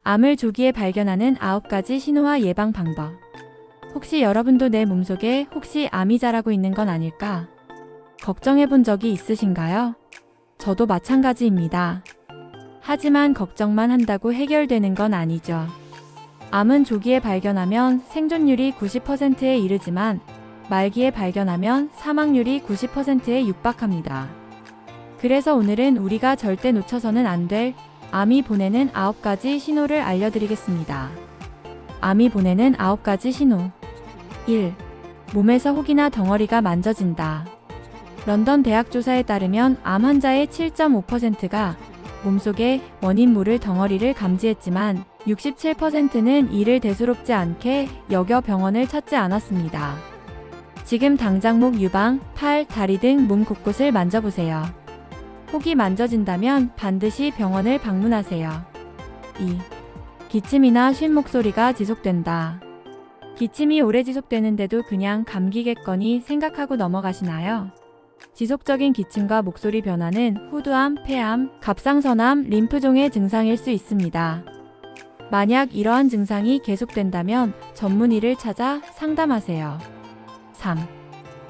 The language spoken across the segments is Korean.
암을 조기에 발견하는 9가지 신호와 예방 방법. 혹시 여러분도 내 몸속에 혹시 암이 자라고 있는 건 아닐까? 걱정해 본 적이 있으신가요? 저도 마찬가지입니다. 하지만 걱정만 한다고 해결되는 건 아니죠. 암은 조기에 발견하면 생존율이 90%에 이르지만 말기에 발견하면 사망률이 90%에 육박합니다. 그래서 오늘은 우리가 절대 놓쳐서는 안 될 암이 보내는 9가지 신호를 알려드리겠습니다. 암이 보내는 9가지 신호. 1. 몸에서 혹이나 덩어리가 만져진다. 런던 대학 조사에 따르면 암 환자의 7.5%가 몸속에 원인 모를 덩어리를 감지했지만 67%는 이를 대수롭지 않게 여겨 병원을 찾지 않았습니다. 지금 당장 목 유방, 팔, 다리 등 몸 곳곳을 만져보세요. 혹이 만져진다면 반드시 병원을 방문하세요. 2. 기침이나 쉰 목소리가 지속된다. 기침이 오래 지속되는데도 그냥 감기겠거니 생각하고 넘어가시나요? 지속적인 기침과 목소리 변화는 후두암, 폐암, 갑상선암, 림프종의 증상일 수 있습니다. 만약 이러한 증상이 계속된다면 전문의를 찾아 상담하세요. 3.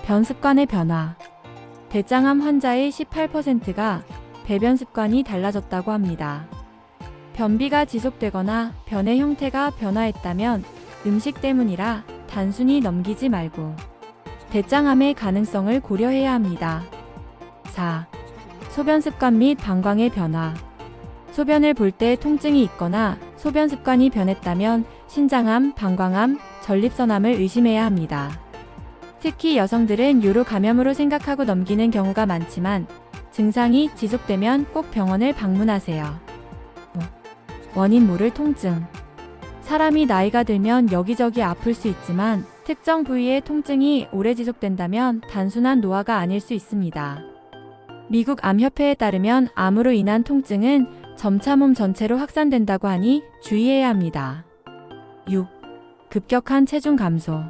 변 습관의 변화. 대장암 환자의 18%가 배변 습관이 달라졌다고 합니다. 변비가 지속되거나 변의 형태가 변화했다면 음식 때문이라 단순히 넘기지 말고 대장암의 가능성을 고려해야 합니다. 4. 소변 습관 및 방광의 변화. 소변을 볼 때 통증이 있거나 소변 습관이 변했다면 신장암, 방광암, 전립선암을 의심해야 합니다. 특히 여성들은 요로 감염으로 생각하고 넘기는 경우가 많지만 증상이 지속되면 꼭 병원을 방문하세요. 5. 원인 모를 통증. 사람이 나이가 들면 여기저기 아플 수 있지만 특정 부위의 통증이 오래 지속된다면 단순한 노화가 아닐 수 있습니다. 미국 암협회에 따르면 암으로 인한 통증은 점차 몸 전체로 확산된다고 하니 주의해야 합니다. 6. 급격한 체중 감소.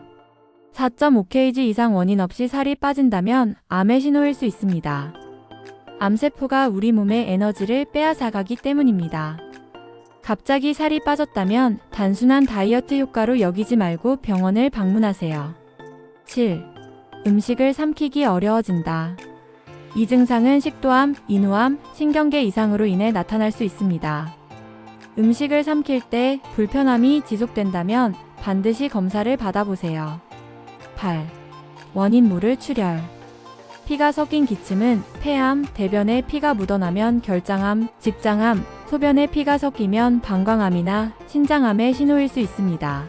4.5kg 이상 원인 없이 살이 빠진다면 암의 신호일 수 있습니다. 암세포가 우리 몸의 에너지를 빼앗아가기 때문입니다. 갑자기 살이 빠졌다면 단순한 다이어트 효과로 여기지 말고 병원을 방문하세요. 7. 음식을 삼키기 어려워진다. 이 증상은 식도암, 인후암, 신경계 이상으로 인해 나타날 수 있습니다. 음식을 삼킬 때 불편함이 지속된다면 반드시 검사를 받아보세요. 8. 원인 모를 출혈. 피가 섞인 기침은 폐암, 대변에 피가 묻어나면 결장암, 직장암, 소변에 피가 섞이면 방광암이나 신장암의 신호일 수 있습니다.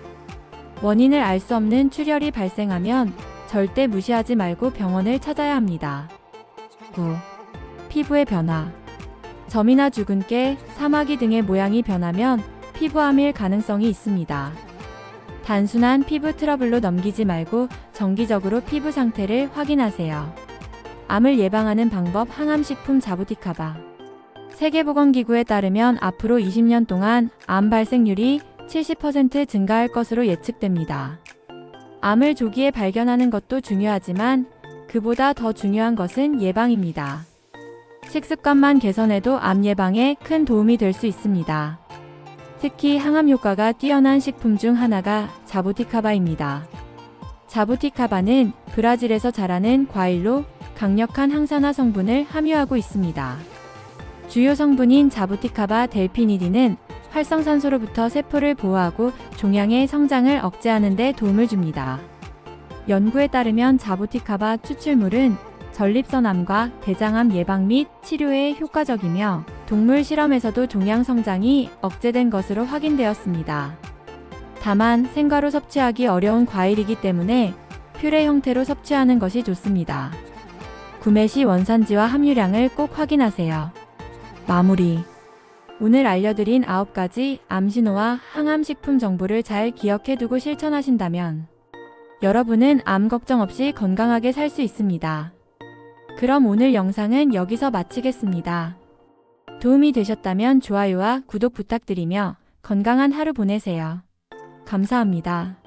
원인을 알 수 없는 출혈이 발생하면 절대 무시하지 말고 병원을 찾아야 합니다. 9. 피부의 변화. 점이나 주근깨, 사마귀 등의 모양이 변하면 피부암일 가능성이 있습니다. 단순한 피부 트러블로 넘기지 말고 정기적으로 피부 상태를 확인하세요. 암을 예방하는 방법. 항암식품 자부티카바. 세계보건기구에 따르면 앞으로 20년 동안 암 발생률이 70% 증가할 것으로 예측됩니다. 암을 조기에 발견하는 것도 중요하지만 그보다 더 중요한 것은 예방입니다. 식습관만 개선해도 암 예방에 큰 도움이 될 수 있습니다. 특히 항암 효과가 뛰어난 식품 중 하나가 자부티카바입니다. 자부티카바는 브라질에서 자라는 과일로 강력한 항산화 성분을 함유하고 있습니다. 주요 성분인 자부티카바 델피니딘은 활성산소로부터 세포를 보호하고 종양의 성장을 억제하는 데 도움을 줍니다. 연구에 따르면 자부티카바 추출물은 전립선암과 대장암 예방 및 치료에 효과적이며 동물 실험에서도 종양 성장이 억제된 것으로 확인되었습니다. 다만 생과로 섭취하기 어려운 과일이기 때문에 퓨레 형태로 섭취하는 것이 좋습니다. 구매 시 원산지와 함유량을 꼭 확인하세요. 마무리. 오늘 알려드린 9가지 암신호와 항암식품 정보를 잘 기억해두고 실천하신다면 여러분은 암 걱정 없이 건강하게 살 수 있습니다. 그럼 오늘 영상은 여기서 마치겠습니다. 도움이 되셨다면 좋아요와 구독 부탁드리며 건강한 하루 보내세요. 감사합니다.